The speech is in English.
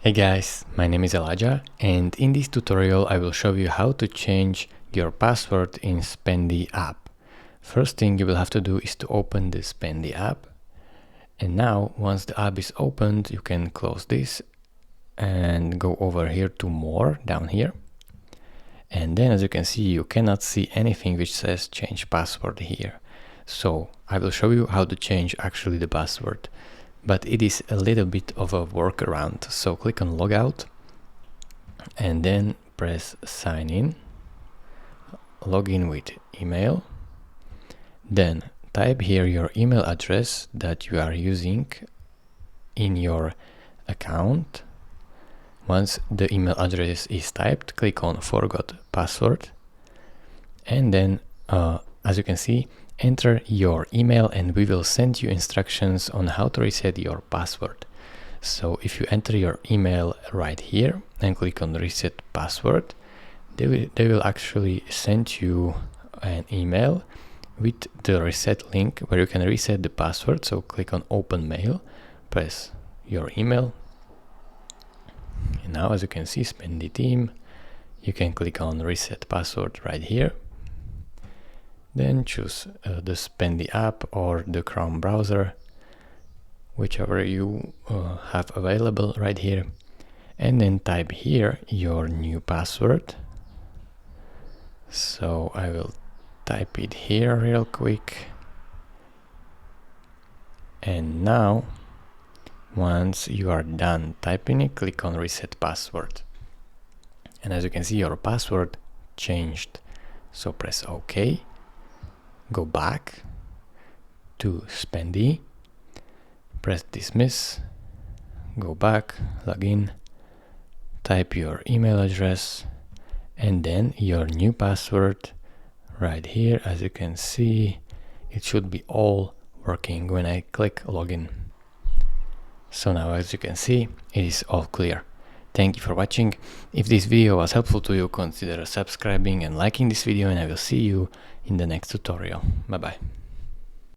Hey guys, my name is Elijah, and in this tutorial I will show you how to change your password in Spendee app. First thing you will have to do is to open the Spendee app, and now once the app is opened you can close this and go over here to more down here, and then as you can see you cannot see anything which says change password here. So I will show you how to change actually the password. But it is a little bit of a workaround. So click on logout and then press sign in, log in with email, then type here your email address that you are using in your account. Once the email address is typed, click on forgot password, and then as you can see, enter your email and we will send you instructions on how to reset your password. So if you enter your email right here and click on reset password, they will actually send you an email with the reset link where you can reset the password. So click on open mail, press your email, and now as you can see, Spendee team, you can click on reset password right here. Then choose the Spendee app or the Chrome browser, whichever you have available right here, and then type here your new password. So I will type it here real quick, and now once you are done typing it, click on reset password, and as you can see your password changed. So press OK. Go back to Spendee, press dismiss, go back, log in, type your email address, and then your new password right here. As you can see, it should be all working when I click login. So now as you can see, it is all clear. Thank you for watching. If this video was helpful to you, consider subscribing and liking this video, and I will see you in the next tutorial. Bye bye.